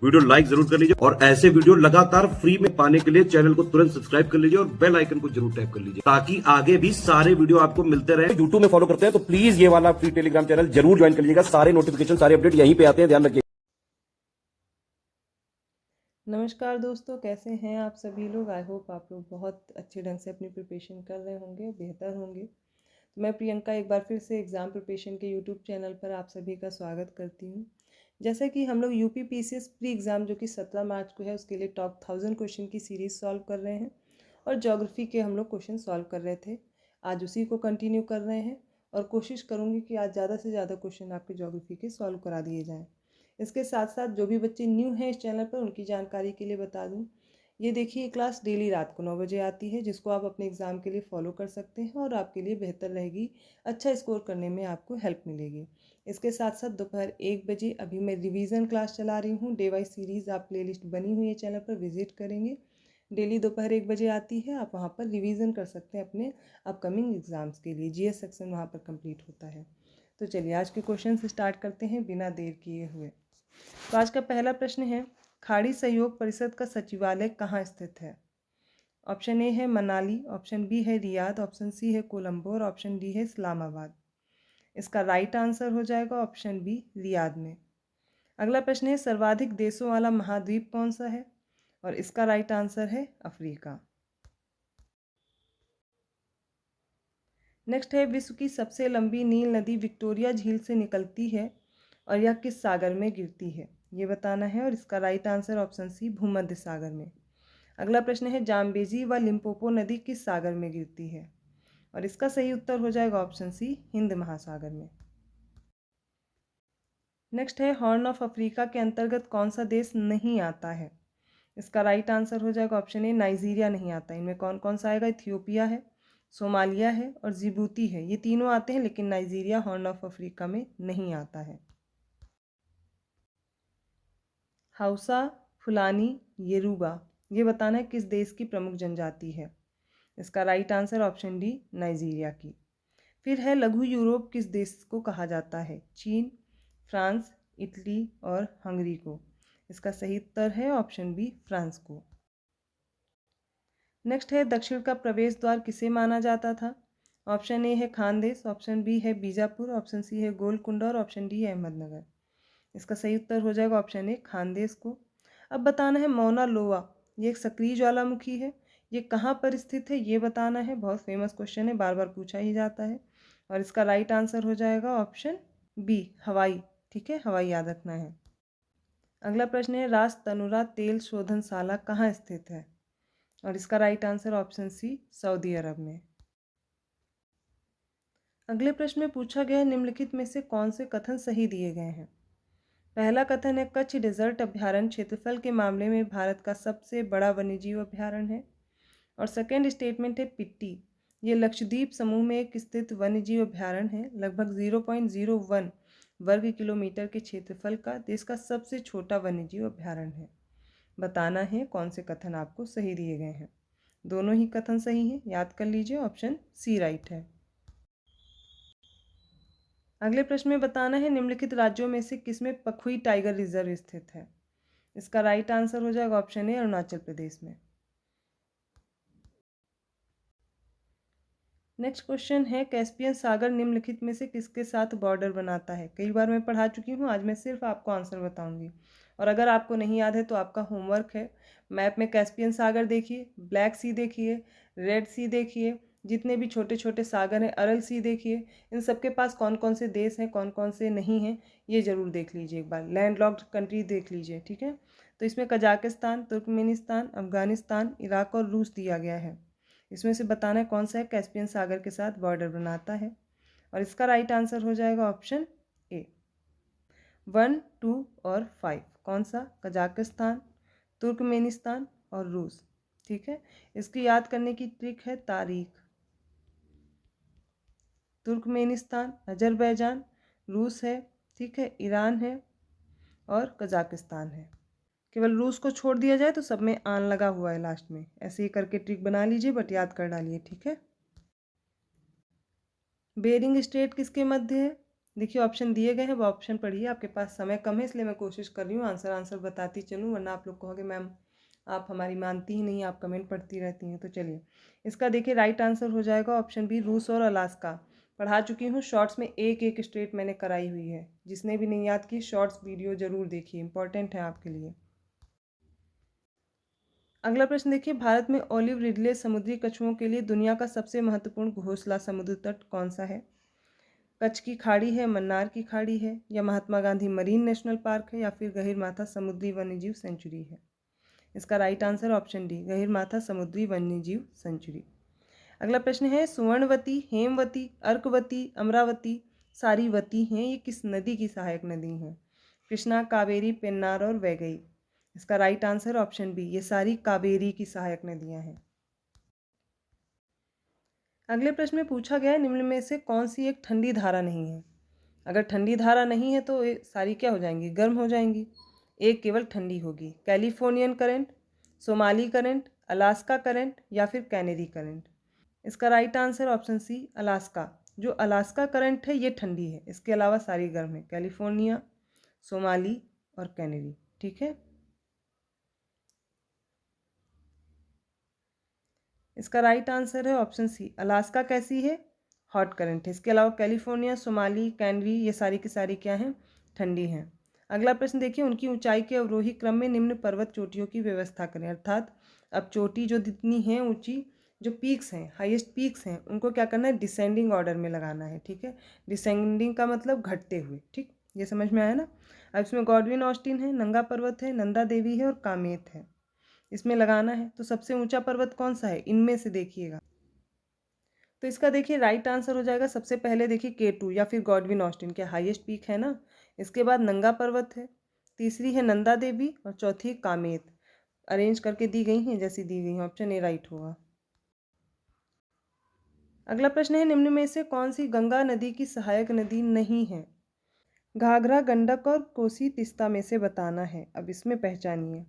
Video like जरूर कर लीजिए और ऐसे वीडियो लगातार फ्री में पाने के लिए चैनल को तुरंत सब्सक्राइब कर लीजिए और बेल आइकन को जरूर टैप कर लीजिए ताकि आगे भी सारे वीडियो आपको मिलते रहे। यूट्यूब में फॉलो करते हैं तो प्लीज ये वाला फ्री टेलीग्राम चैनल जरूर ज्वाइन कर लीजिएगा। सारे नोटिफिकेशन सारे अपडेट यहीं पे आते हैं, ध्यान रखिए। नमस्कार दोस्तों, कैसे हैं आप सभी लोग। आई होप आप लोग बहुत अच्छे ढंग से अपनी प्रिपरेशन कर रहे होंगे, बेहतर होंगे। तो मैं प्रियंका एक बार फिर से एग्ज़ाम प्रिपरेशन के यूट्यूब चैनल पर आप सभी का स्वागत करती हूं। जैसा कि हम लोग यूपी पीसीएस प्री एग्ज़ाम जो कि 17 मार्च को है, उसके लिए टॉप 1000 क्वेश्चन की सीरीज़ सॉल्व कर रहे हैं और ज्योग्राफी के हम लोग क्वेश्चन सॉल्व कर रहे थे। आज उसी को कंटिन्यू कर रहे हैं और कोशिश करूँगी कि आज ज़्यादा से ज़्यादा क्वेश्चन आपके ज्योग्राफी के सॉल्व करा दिए जाएँ। इसके साथ साथ जो भी बच्चे न्यू हैं इस चैनल पर, उनकी जानकारी के लिए बता दूं, ये देखिए क्लास डेली रात को 9 बजे आती है, जिसको आप अपने एग्ज़ाम के लिए फॉलो कर सकते हैं और आपके लिए बेहतर रहेगी, अच्छा स्कोर करने में आपको हेल्प मिलेगी। इसके साथ साथ दोपहर 1 बजे अभी मैं रिवीजन क्लास चला रही हूँ। डे वाइज सीरीज़ आप प्लेलिस्ट बनी हुई है चैनल पर, विजिट करेंगे। डेली दोपहर 1 बजे आती है, आप वहाँ पर रिवीजन कर सकते हैं अपने अपकमिंग एग्ज़ाम्स के लिए। जीएस सेक्शन वहाँ पर कंप्लीट होता है। तो चलिए आज के क्वेश्चन स्टार्ट करते हैं बिना देर किए हुए। तो आज का पहला प्रश्न है, खाड़ी सहयोग परिषद का सचिवालय कहाँ स्थित है। ऑप्शन ए है मनाली, ऑप्शन बी है रियाद, ऑप्शन सी है कोलंबो और ऑप्शन डी है इस्लामाबाद। इसका राइट आंसर हो जाएगा ऑप्शन बी, रियाद में। अगला प्रश्न है, सर्वाधिक देशों वाला महाद्वीप कौन सा है, और इसका राइट आंसर है अफ्रीका। नेक्स्ट है, विश्व की सबसे लंबी नील नदी विक्टोरिया झील से निकलती है और यह किस सागर में गिरती है, ये बताना है, और इसका राइट आंसर ऑप्शन सी, भूमध्य सागर में। अगला प्रश्न है, जाम्बेजी व लिम्पोपो नदी किस सागर में गिरती है, और इसका सही उत्तर हो जाएगा ऑप्शन सी, हिंद महासागर में। नेक्स्ट है, हॉर्न ऑफ अफ्रीका के अंतर्गत कौन सा देश नहीं आता है। इसका राइट आंसर हो जाएगा ऑप्शन ए, नाइजीरिया नहीं आता। इनमें कौन कौन सा आएगा, इथियोपिया है, सोमालिया है और जिबूती है। ये तीनों आते हैं, लेकिन नाइजीरिया हॉर्न ऑफ अफ्रीका में नहीं आता है। हाउसा, फुलानी, येरुबा, ये बताना है किस देश की प्रमुख जनजाति है। इसका right answer option D, Nigeria की। फिर है, लघु यूरोप किस देश को कहा जाता है, चीन, फ्रांस, इटली और हंगरी को। इसका सही उत्तर है ऑप्शन बी, फ्रांस को। नेक्स्ट है, दक्षिण का प्रवेश द्वार किसे माना जाता था। ऑप्शन ए है खानदेश, ऑप्शन बी है बीजापुर, ऑप्शन सी है गोलकुंडा और ऑप्शन डी है अहमदनगर। इसका सही उत्तर हो जाएगा ऑप्शन ए, खानदेश को। अब बताना है, मौना लोआ ये एक सक्रिय ज्वालामुखी है, ये कहाँ पर स्थित है, ये बताना है। बहुत फेमस क्वेश्चन है, बार बार पूछा ही जाता है, और इसका राइट आंसर हो जाएगा ऑप्शन बी, हवाई। ठीक है, हवाई याद रखना है। अगला प्रश्न है, रास तनुरा तेल शोधनशाला कहाँ स्थित है, और इसका राइट आंसर ऑप्शन सी, सऊदी अरब में। अगले प्रश्न में पूछा गया है, निम्नलिखित में से कौन से कथन सही दिए गए हैं। पहला कथन है, कच्छ डेजर्ट अभ्यारण्य क्षेत्रफल के मामले में भारत का सबसे बड़ा वन्यजीव अभ्यारण्य है। और सेकेंड स्टेटमेंट है, पिट्टी, ये लक्षद्वीप समूह में एक स्थित वन्यजीव अभ्यारण्य है। लगभग 0.01 वर्ग किलोमीटर के क्षेत्रफल का देश का सबसे छोटा वन्यजीव अभ्यारण्य है। बताना है कौन से कथन आपको सही दिए गए हैं। दोनों ही कथन सही हैं, याद कर लीजिए, ऑप्शन सी राइट है। अगले प्रश्न में बताना है, निम्नलिखित राज्यों में से किसमें पखुई टाइगर रिजर्व स्थित है। इसका राइट आंसर हो जाएगा ऑप्शन ए, अरुणाचल प्रदेश में। नेक्स्ट क्वेश्चन है, कैस्पियन सागर निम्नलिखित में से किसके साथ बॉर्डर बनाता है। कई बार मैं पढ़ा चुकी हूँ, आज मैं सिर्फ आपको आंसर बताऊंगी, और अगर आपको नहीं याद है तो आपका होमवर्क है, मैप में कैस्पियन सागर देखिए, ब्लैक सी देखिए, रेड सी देखिए, जितने भी छोटे छोटे सागर हैं, अरल सी देखिए, इन सबके पास कौन कौन से देश हैं, कौन कौन से नहीं हैं, ये ज़रूर देख लीजिए एक बार। लैंडलॉक्ड कंट्री देख लीजिए, ठीक है। तो इसमें कजाकिस्तान, तुर्कमेनिस्तान, अफगानिस्तान, इराक और रूस दिया गया है। इसमें से बताना है कौन सा है कैस्पियन सागर के साथ बॉर्डर बनाता है, और इसका राइट आंसर हो जाएगा ऑप्शन ए। 1, 2 और 5 कौन सा, कजाकिस्तान, तुर्कमेनिस्तान और रूस। ठीक है, इसकी याद करने की ट्रिक है तारीख। तुर्कमेनिस्तान, अजरबैजान, रूस है, ठीक है, ईरान है और कजाकिस्तान है। केवल रूस को छोड़ दिया जाए तो सब में आन लगा हुआ है लास्ट में। ऐसे ही करके ट्रिक बना लीजिए, बट याद कर डालिए, ठीक है। बेरिंग स्ट्रेट किसके मध्य है। देखिए ऑप्शन दिए गए हैं, वो ऑप्शन पढ़िए। आपके पास समय कम है इसलिए मैं कोशिश कर रही हूँ आंसर बताती चलूँ, वरना आप लोग कहोगे मैम आप हमारी मानती ही नहीं, आप कमेंट पढ़ती रहती हैं। तो चलिए इसका देखिए राइट आंसर हो जाएगा ऑप्शन बी, रूस और अलास्का। पढ़ा चुकी हूँ शॉर्ट्स में, एक एक स्टेट मैंने कराई हुई है। जिसने भी नहीं याद की शॉर्ट्स वीडियो ज़रूर देखिए, इंपॉर्टेंट है आपके लिए। अगला प्रश्न देखिए, भारत में ओलिव रिडले समुद्री कछुओं के लिए दुनिया का सबसे महत्वपूर्ण घोंसला समुद्र तट कौन सा है? कच्छ की खाड़ी है, मन्नार की खाड़ी है, या Mahatma Gandhi marine national park है, या फिर गहिरमाथा समुद्री वन्यजीव सेंचुरी है? इसका right answer option D, Gahirmatha समुद्री वन्यजीव सेंचुरी। अगला प्रश्न है, सुवर्णवती, हेमवती, अर्कवती, अमरावती, सारीवती हैं, ये किस नदी की सहायक नदी हैं? कृष्णा, कावेरी, पेन्नार और वैगई। इसका राइट आंसर ऑप्शन बी, ये सारी कावेरी की सहायक नदियां हैं। अगले प्रश्न में पूछा गया है, निम्न में से कौन सी एक ठंडी धारा नहीं है? अगर ठंडी धारा नहीं है तो सारी क्या हो जाएंगी? गर्म हो जाएंगी। एक केवल ठंडी होगी। Californian current, Somali current, Alaska current, या फिर कैनेरी करंट? इसका right answer option C, Alaska. जो अलास्का करंट है ये ठंडी है, इसके अलावा सारी गर्म है। कैलिफोर्निया, सोमाली और कैनेरी। ठीक है, इसका राइट आंसर है ऑप्शन सी, अलास्का कैसी है? हॉट करंट है। इसके अलावा कैलिफोर्निया, सोमाली, कैनरी ये सारी की सारी क्या हैं? ठंडी हैं। अगला प्रश्न देखिए, उनकी ऊंचाई के अवरोही क्रम में निम्न पर्वत चोटियों की व्यवस्था करें। अर्थात अब चोटी जो जितनी है ऊंची, जो पीक्स हैं, हाईएस्ट पीक्स हैं, उनको क्या करना है? डिसेंडिंग ऑर्डर में लगाना है। ठीक है, डिसेंडिंग का मतलब घटते हुए। ठीक, ये समझ में आया ना? अब इसमें गॉडविन ऑस्टिन है, नंगा पर्वत है, नंदा देवी है और कामेत है। इसमें लगाना है तो सबसे ऊंचा पर्वत कौन सा है इनमें से? देखिएगा तो इसका देखिए राइट आंसर हो जाएगा सबसे पहले देखिए K2 या फिर गॉडविन ऑस्टिन के हाईएस्ट पीक है ना। इसके बाद नंगा पर्वत है, तीसरी है नंदा देवी और चौथी कामेत। अरेंज करके दी गई हैं जैसी दी गई हैं, ऑप्शन ए राइट होगा। अगला प्रश्न है, निम्न में से कौन सी गंगा नदी की सहायक नदी नहीं है? घाघरा, गंडक और कोसी तिस्ता में से बताना है। अब इसमें पहचानिए।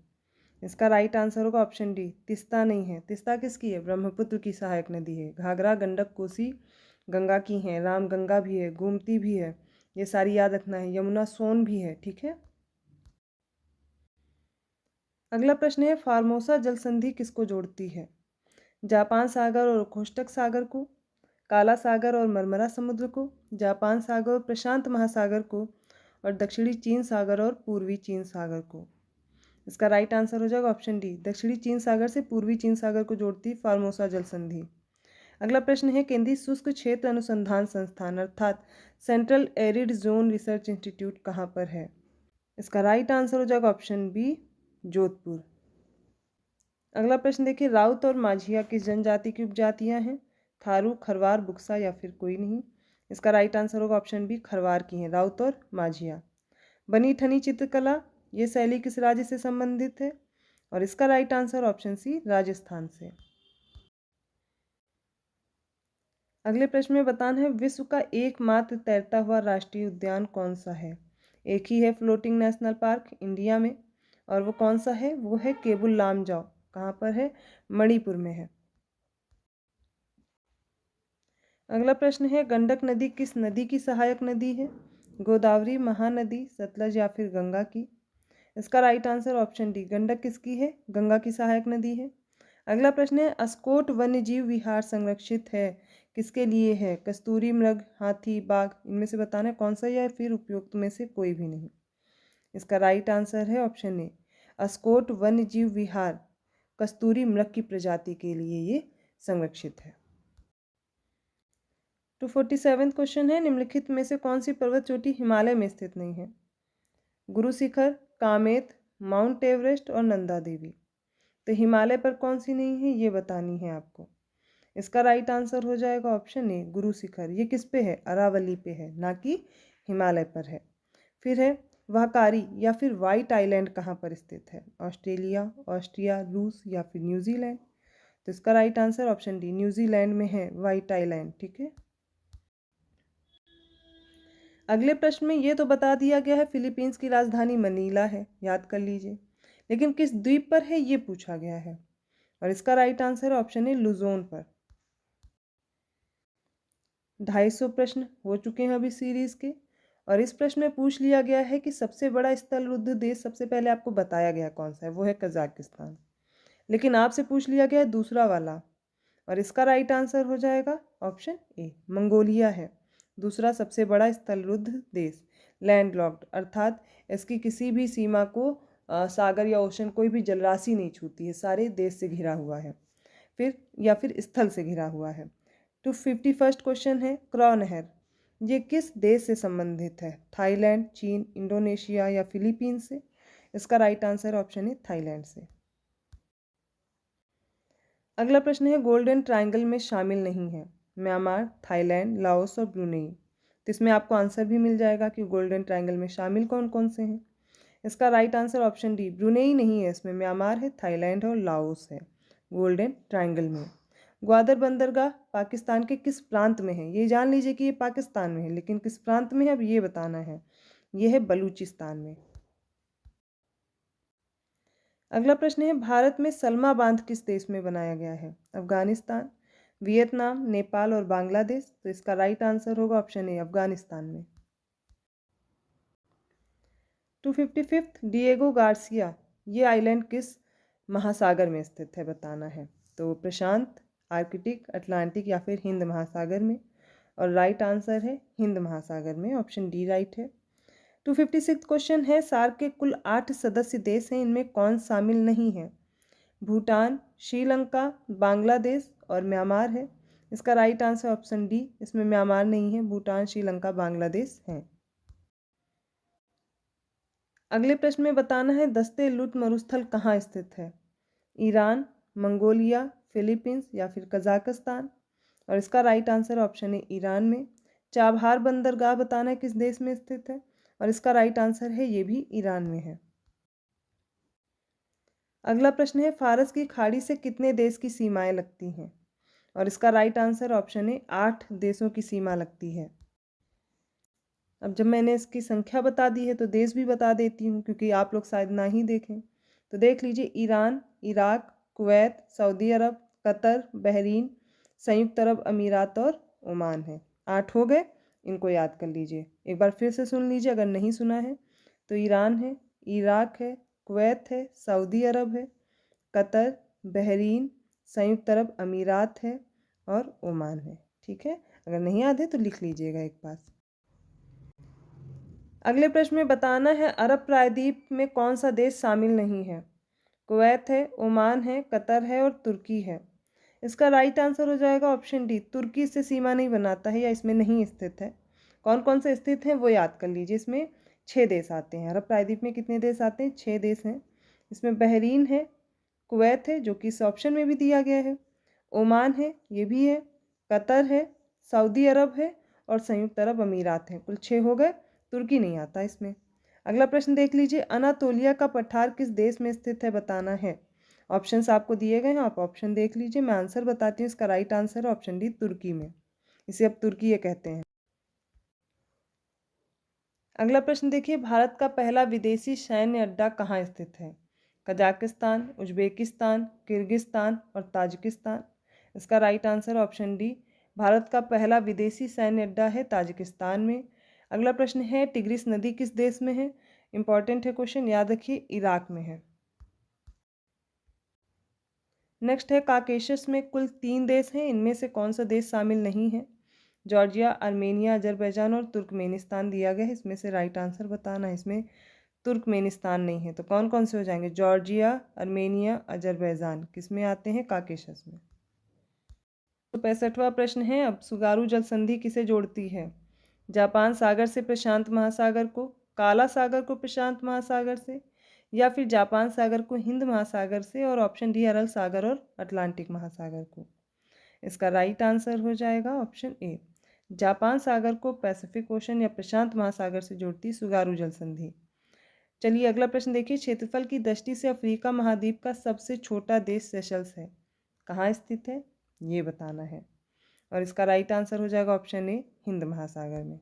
इसका राइट आंसर होगा ऑप्शन डी, तिस्ता नहीं है। तिस्ता किसकी है? ब्रह्मपुत्र की सहायक नदी है। घाघरा, गंडक, कोसी गंगा की हैं, राम गंगा भी है, गोमती भी है, ये सारी याद रखना है। यमुना, सोन भी है। ठीक है, अगला प्रश्न है, फार्मोसा जल संधि किसको जोड़ती है? जापान सागर और ओखोष्टक सागर को, काला सागर और मरमरा समुद्र को, जापान सागर और प्रशांत महासागर को, और दक्षिणी चीन सागर और पूर्वी चीन सागर को? इसका राइट आंसर हो जाएगा ऑप्शन डी, दक्षिणी चीन सागर से पूर्वी चीन सागर को जोड़ती फार्मोसा जल संधि। अगला प्रश्न है, केंद्रीय शुष्क क्षेत्र अनुसंधान संस्थान अर्थात central arid zone research institute कहाँ पर है? इसका राइट आंसर हो जाएगा ऑप्शन बी, जोधपुर। अगला प्रश्न देखिए, राउत और माझिया किस जनजाति की उपजातियां हैं? थारू, खरवार, बुक्सा या फिर कोई नहीं? इसका राइट आंसर होगा ऑप्शन बी, खरवार की हैं राउत और माझिया। बनी ठनी चित्रकला ये शैली किस राज्य से संबंधित है? और इसका right answer option C, Rajasthan से। अगले प्रश्न में बताना है, विश्व का एकमात्र तैरता हुआ राष्ट्रीय उद्यान कौन सा है? एक ही है फ्लोटिंग नेशनल पार्क इंडिया में, और वो कौन सा है? वो है केबुल लामजाओ। कहाँ पर है? मणिपुर में है। अगला प्रश्न है, गंडक नदी किस नदी की सहायक नदी है? गोदावरी, महानदी, सतलज या फिर गंगा की? इसका right answer option D, Gandak किसकी है? गंगा की सहायक नदी है। अगला प्रश्न है, अस्कोट वन्यजीव विहार संरक्षित है किसके लिए है? कस्तूरी मृग, हाथी, बाघ, इनमें से बताना है कौन सा, या फिर उपयुक्त में से कोई भी नहीं? इसका राइट आंसर है ऑप्शन ए, अस्कोट वन्यजीव विहार कस्तूरी मृग की प्रजाति के लिए ये संरक्षित है। 247 क्वेश्चन है, निम्नलिखित में से कौन सी पर्वत चोटी हिमालय में स्थित नहीं है? गुरु शिखर, कामेत, माउंट एवरेस्ट और नंदा देवी। तो हिमालय पर कौन सी नहीं है ये बतानी है आपको। इसका राइट आंसर हो जाएगा ऑप्शन ए, गुरु शिखर। ये किस पे है? अरावली पे है, ना कि हिमालय पर है। फिर है वाहकारी या फिर वाइट आइलैंड कहाँ पर स्थित है? ऑस्ट्रेलिया, ऑस्ट्रिया, रूस या फिर न्यूजीलैंड? तो इसका right answer option D, New Zealand में है वाइट आइलैंड। ठीक है, अगले प्रश्न में ये तो बता दिया गया है फिलीपींस की राजधानी मनीला है, याद कर लीजिए, लेकिन किस द्वीप पर है ये पूछा गया है, और इसका राइट आंसर ऑप्शन है लुजोन पर। 250 प्रश्न हो चुके हैं अभी सीरीज के। और इस प्रश्न में पूछ लिया गया है कि सबसे बड़ा स्थलरुद्ध देश सबसे पहले आपको बताया गया कौन सा है, वो है कजाकिस्तान। लेकिन आपसे पूछ लिया गया है दूसरा वाला, और इसका राइट आंसर हो जाएगा ऑप्शन ए, मंगोलिया है दूसरा सबसे बड़ा स्थलरुद्ध देश। लैंडलॉक्ड अर्थात इसकी किसी भी सीमा को सागर या ओशन कोई भी जलराशि नहीं छूती है, सारे देश से घिरा हुआ है, फिर स्थल से घिरा हुआ है। तो 51st क्वेश्चन है, क्रॉ नहर ये किस देश से संबंधित है? थाईलैंड, चीन, इंडोनेशिया या फिलीपींस से? इसका राइट आंसर ऑप्शन है थाईलैंड से। अगला प्रश्न है, गोल्डन ट्रायंगल में शामिल नहीं है म्यांमार, थाईलैंड, लाओस और ब्रुनेई। तो इसमें आपको आंसर भी मिल जाएगा कि गोल्डन ट्रायंगल में शामिल कौन कौन से हैं। इसका right answer option D, Brunei नहीं है, इसमें म्यांमार है, थाईलैंड है और लाओस है गोल्डन ट्रायंगल में। ग्वादर बंदरगाह पाकिस्तान के किस प्रांत में है? ये जान लीजिए कि ये पाकिस्तान में है, लेकिन किस प्रांत में है अब ये बताना है। ये है बलूचिस्तान में। अगला प्रश्न है, भारत में सलमा बांध किस देश में बनाया गया है? अफगानिस्तान, वियतनाम, नेपाल और बांग्लादेश। तो इसका राइट आंसर होगा ऑप्शन ए, अफगानिस्तान में। 255 डिएगो गार्सिया ये आइलैंड किस महासागर में स्थित है बताना है। तो प्रशांत, आर्कटिक, अटलांटिक या फिर हिंद महासागर में, और राइट आंसर है हिंद महासागर में, ऑप्शन डी राइट है। 256 क्वेश्चन है, सार्क के कुल 8 सदस्य देश हैं, इनमें कौन शामिल नहीं है? भूटान, श्रीलंका, बांग्लादेश और म्यांमार है। इसका राइट आंसर ऑप्शन डी, इसमें म्यांमार नहीं है, भूटान, श्रीलंका, बांग्लादेश हैं। अगले प्रश्न में बताना है, दस्ते लुट मरुस्थल कहाँ स्थित है? ईरान, मंगोलिया, फिलीपींस या फिर कजाकिस्तान। और इसका राइट आंसर ऑप्शन है ईरान में। चाबहार बंदरगाह बताना है किस देश में स्थित है, और इसका राइट आंसर है ये भी ईरान में है। अगला प्रश्न है, फारस की खाड़ी से कितने देश की सीमाएं लगती हैं? और इसका राइट आंसर ऑप्शन है 8 देशों की सीमा लगती है। अब जब मैंने इसकी संख्या बता दी है तो देश भी बता देती हूँ, क्योंकि आप लोग शायद ना ही देखें। तो देख लीजिए, ईरान, इराक, कुवैत, सऊदी अरब, कतर, बहरीन, संयुक्त अरब अमीरात और ओमान है। 8 हो गए, इनको याद कर लीजिए। एक बार फिर से सुन लीजिए अगर नहीं सुना है। तो ईरान है, इराक है, कुवैत है, सऊदी अरब है, कतर, बहरीन, संयुक्त अरब अमीरात है और ओमान है। ठीक है, अगर नहीं याद है तो लिख लीजिएगा एक बार। अगले प्रश्न में बताना है, अरब प्रायद्वीप में कौन सा देश शामिल नहीं है? कुवैत है, ओमान है, कतर है और तुर्की है। इसका राइट आंसर हो जाएगा ऑप्शन डी, तुर्की से सीमा नहीं बनाता है या इसमें नहीं स्थित है। कौन कौन से स्थित हैं वो याद कर लीजिए। इसमें 6 देश आते हैं। अरब प्रायद्वीप में कितने देश आते हैं? 6 देश हैं। इसमें बहरीन है, कुवैत है जो कि इस ऑप्शन में भी दिया गया है, ओमान है, ये भी है, कतर है, सऊदी अरब है और संयुक्त अरब अमीरात हैं। कुल 6 हो गए, तुर्की नहीं आता इसमें। अगला प्रश्न देख लीजिए, अनातोलिया का पठार किस देश में स्थित है बताना है। ऑप्शंस आपको दिए गए हैं, आप ऑप्शन देख लीजिए। मैं आंसर बताती हूँ, इसका राइट आंसर है ऑप्शन डी, तुर्की में। इसे अब तुर्की ये कहते हैं। अगला प्रश्न देखिए, भारत का पहला विदेशी सैन्य अड्डा कहाँ स्थित है? कजाकिस्तान, उज्बेकिस्तान, किर्गिस्तान और ताजिकिस्तान। इसका right answer option D, Bharat का पहला विदेशी सैन्य अड्डा है ताजिकिस्तान में। अगला प्रश्न है, टिग्रिस नदी किस देश में है? इंपॉर्टेंट है क्वेश्चन, याद रखिए, इराक में है। नेक्स्ट है, काकेशस में कुल 3 देश हैं, इनमें से कौन सा देश शामिल नहीं है? जॉर्जिया, आर्मेनिया, अजरबैजान और तुर्कमेनिस्तान दिया गया है। इसमें से राइट आंसर बताना है। इसमें तुर्कमेनिस्तान नहीं है, तो कौन कौन से हो जाएंगे? जॉर्जिया, आर्मेनिया, अजरबैजान किस में आते हैं? काकेशस में। तो 65वां प्रश्न है, अब सुगारू जल संधि किसे जोड़ती है? जापान सागर से प्रशांत महासागर को, काला सागर को प्रशांत महासागर से, या फिर जापान सागर को हिंद महासागर से, और ऑप्शन डी, अरल सागर और अटलांटिक महासागर को। इसका राइट आंसर हो जाएगा ऑप्शन ए, जापान सागर को पैसिफिक ओशन या प्रशांत महासागर से जोड़ती सुगारू जल संधि। चलिए अगला प्रश्न देखिए, क्षेत्रफल की दृष्टि से अफ्रीका महाद्वीप का सबसे छोटा देश सेशल्स है, कहाँ स्थित है ये बताना है। और इसका राइट आंसर हो जाएगा ऑप्शन ए, हिंद महासागर में।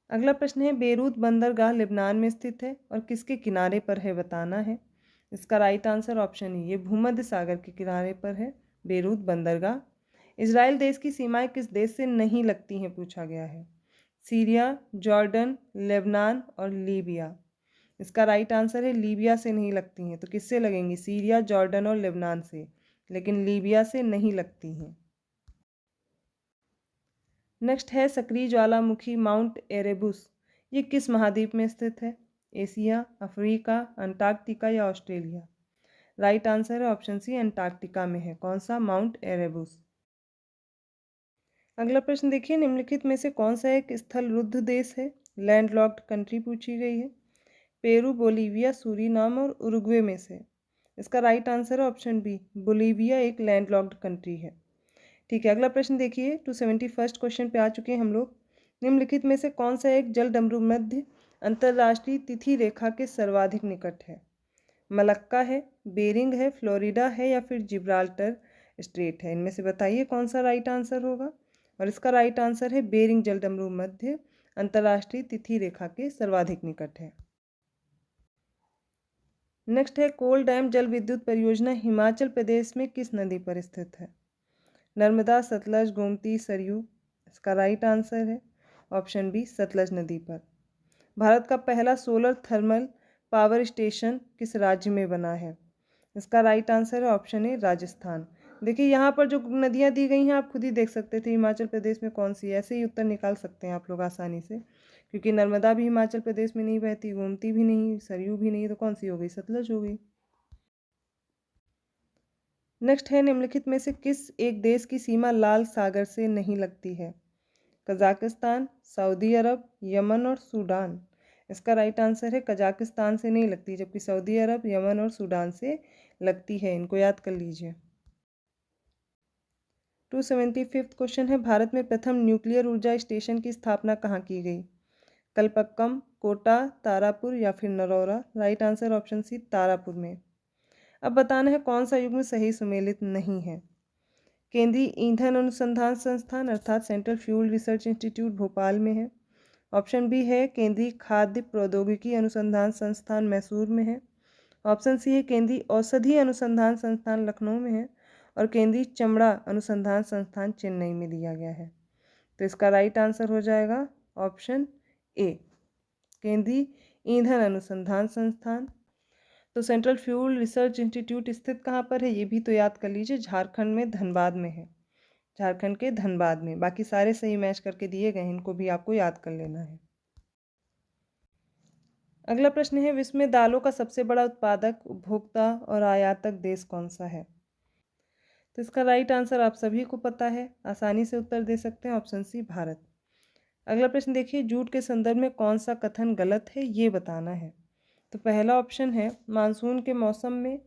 अगला प्रश्न है, बेरूत बंदरगाह लेबनान में स्थित है और किसके किनारे पर है बताना है। इसका राइट आंसर ऑप्शन ए, ये भूमध्य सागर के किनारे पर है बेरूत बंदरगाह। इजराइल देश की सीमाएं किस देश से नहीं लगती हैं पूछा गया है। सीरिया, जॉर्डन, लेबनान और लीबिया। इसका राइट आंसर है लीबिया से नहीं लगती हैं। तो किससे लगेंगी? सीरिया, जॉर्डन और लेबनान से, लेकिन लीबिया से नहीं लगती हैं। नेक्स्ट है सक्रिय ज्वालामुखी माउंट एरेबुस। ये किस महाद्वीप में स्थित है? एशिया, अफ्रीका, अंटार्कटिका या ऑस्ट्रेलिया? राइट आंसर है ऑप्शन सी, अंटार्कटिका में है। कौन सा? माउंट एरेबुस। अगला प्रश्न देखिए, निम्नलिखित में से कौन सा एक स्थल रुद्ध देश है? लैंडलॉक्ड कंट्री पूछी गई है। पेरू, बोलीविया, सूरीनाम और उरुग्वे में से? इसका राइट आंसर है ऑप्शन बी, बोलीविया एक लैंडलॉक्ड कंट्री है। ठीक है, अगला प्रश्न देखिए, 271 क्वेश्चन पे आ चुके हैं हम लोग। निम्नलिखित में से कौन सा एक जलडमरू मध्य अंतर्राष्ट्रीय तिथि रेखा के सर्वाधिक निकट है? मलक्का है, बेरिंग है, फ्लोरिडा है या फिर जिब्राल्टर स्ट्रेट है? इनमें से बताइए कौन सा राइट आंसर होगा। और इसका राइट आंसर है बेरिंग जलडमरू मध्य अंतर्राष्ट्रीय तिथि रेखा के सर्वाधिक निकट है। नेक्स्ट है, कोल डैम जल विद्युत परियोजना हिमाचल प्रदेश में किस नदी पर स्थित है? नर्मदा, सतलज, गोमती, सरयू? इसका राइट आंसर है ऑप्शन बी, सतलज नदी पर। भारत का पहला सोलर थर्मल पावर स्टेशन किस राज्य में बना है? इसका राइट आंसर है ऑप्शन ए, राजस्थान। देखिए यहाँ पर जो नदियाँ दी गई हैं आप खुद ही देख सकते थे हिमाचल प्रदेश में कौन सी है। ऐसे ही उत्तर निकाल सकते हैं आप लोग आसानी से, क्योंकि नर्मदा भी हिमाचल प्रदेश में नहीं बहती, गोमती भी नहीं, सरयू भी नहीं, तो कौन सी हो गई? सतलज हो गई। नेक्स्ट है, निम्नलिखित में से किस एक देश की सीमा लाल सागर से नहीं लगती है? कजाकिस्तान, सऊदी अरब, यमन और सूडान? इसका राइट आंसर है कजाकिस्तान से नहीं लगती, जबकि सऊदी अरब, यमन और सूडान से लगती है। इनको याद कर लीजिए। 275 क्वेश्चन है, भारत में प्रथम न्यूक्लियर ऊर्जा स्टेशन की स्थापना कहाँ की गई? कलपक्कम, कोटा, तारापुर या फिर Narora? Right answer option C, Tarapur में। अब बताना है कौन सा युग्म सही सुमेलित नहीं है। केंद्रीय ईंधन अनुसंधान संस्थान अर्थात central fuel research institute Bhopal में है। ऑप्शन बी है केंद्रीय खाद्य प्रौद्योगिकी अनुसंधान संस्थान मैसूर में है। ऑप्शन सी है केंद्रीय औषधि अनुसंधान संस्थान लखनऊ में है। और केंद्रीय चमड़ा अनुसंधान संस्थान चेन्नई में दिया गया है। तो इसका राइट आंसर हो जाएगा ऑप्शन ए, केंद्रीय ईंधन अनुसंधान संस्थान। तो सेंट्रल फ्यूल रिसर्च इंस्टीट्यूट स्थित कहाँ पर है ये भी तो याद कर लीजिए, झारखंड में धनबाद में है। झारखंड के धनबाद में। बाकी सारे सही मैच करके दिए गए हैं, इनको भी आपको याद कर लेना है। अगला प्रश्न है, विश्व में दालों का सबसे बड़ा उत्पादक, उपभोक्ता और आयातक देश कौन सा है? तो इसका राइट आंसर आप सभी को पता है, आसानी से उत्तर दे सकते हैं, ऑप्शन सी, भारत। अगला प्रश्न देखिए, जूट के संदर्भ में कौन सा कथन गलत है ये बताना है। तो पहला ऑप्शन है मानसून के मौसम में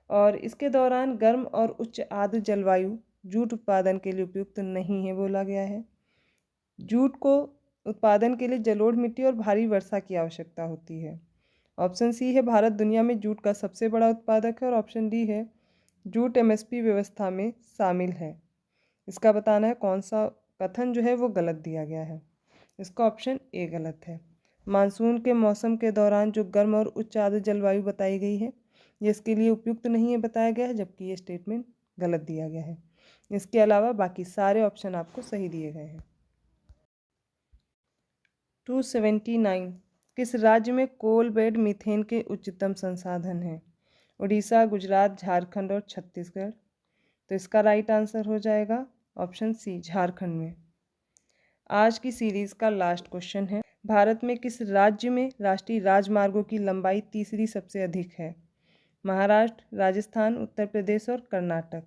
और इसके दौरान गर्म और उच्च आर्द्र जलवायु जूट उत्पादन के लिए उपयुक्त नहीं है बोला गया है। जूट को उत्पादन के लिए जलोढ़ मिट्टी और भारी वर्षा की आवश्यकता होती है। ऑप्शन सी है भारत दुनिया में जूट का सबसे बड़ा उत्पादक है। और ऑप्शन डी है जूट एमएसपी व्यवस्था में शामिल है। इसका बताना है कौन सा कथन जो है वो गलत दिया गया है। इसका ऑप्शन ए गलत है। मानसून के मौसम के दौरान जो गर्म और उच्च आर्द्र जलवायु बताई गई है ये इसके लिए उपयुक्त नहीं है बताया गया है, जबकि ये स्टेटमेंट गलत दिया गया है। इसके अलावा बाकी सारे ऑप्शन आपको सही दिए गए हैं। 279 किस राज्य में कोल बेड मीथेन के उच्चतम संसाधन हैं? उड़ीसा, गुजरात, झारखंड और छत्तीसगढ़? तो इसका राइट आंसर हो जाएगा ऑप्शन सी, झारखंड में। आज की सीरीज का लास्ट क्वेश्चन है, भारत में किस राज्य में राष्ट्रीय राजमार्गों की लंबाई तीसरी सबसे अधिक है? महाराष्ट्र, राजस्थान, उत्तर प्रदेश और कर्नाटक?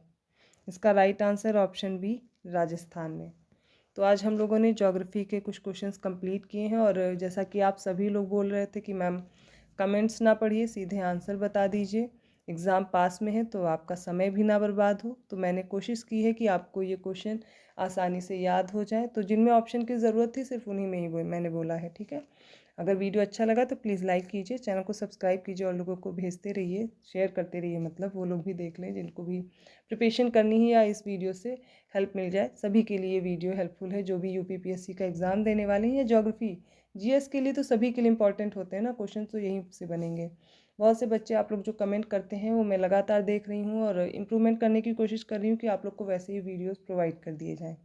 इसका right answer option B, Rajasthan में। तो आज हम लोगों ने ज्योग्राफी के कुछ क्वेश्चंस कंप्लीट किए हैं। और जैसा कि आप सभी लोग बोल रहे थे कि मैम कमेंट्स ना पढ़िए, सीधे आंसर बता दीजिए, एग्ज़ाम पास में है तो आपका समय भी ना बर्बाद हो, तो मैंने कोशिश की है कि आपको ये क्वेश्चन आसानी से याद हो जाए। तो जिनमें ऑप्शन की ज़रूरत थी सिर्फ उन्हीं में ही मैंने बोला है, ठीक है। अगर वीडियो अच्छा लगा तो प्लीज़ लाइक कीजिए, चैनल को सब्सक्राइब कीजिए और लोगों को भेजते रहिए, शेयर करते रहिए, मतलब वो लोग भी देख लें जिनको भी प्रिपरेशन करनी है या इस वीडियो से हेल्प मिल जाए। सभी के लिए वीडियो हेल्पफुल है, जो भी यूपीपीएससी का एग्ज़ाम देने वाले हैं या ज्योग्राफी जीएस के लिए, तो सभी के लिए इंपॉर्टेंट होते हैं ना क्वेश्चन, तो यहीं से बनेंगे। बहुत से बच्चे आप लोग जो कमेंट करते हैं वो मैं लगातार देख रही हूँ और इम्प्रूवमेंट करने की कोशिश कर रही हूँ कि आप लोग को वैसे ही वीडियोस प्रोवाइड कर दिए जाएँ।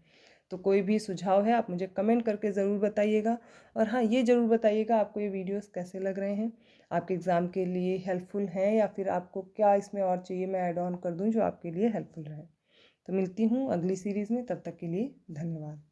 तो कोई भी सुझाव है आप मुझे कमेंट करके ज़रूर बताइएगा। और हाँ, ये ज़रूर बताइएगा आपको ये वीडियोस कैसे लग रहे हैं, आपके एग्ज़ाम के लिए हेल्पफुल हैं या फिर आपको क्या इसमें और चाहिए मैं ऐड ऑन कर दूँ जो आपके लिए हेल्पफुल रहे। तो मिलती हूँ अगली सीरीज़ में, तब तक के लिए धन्यवाद।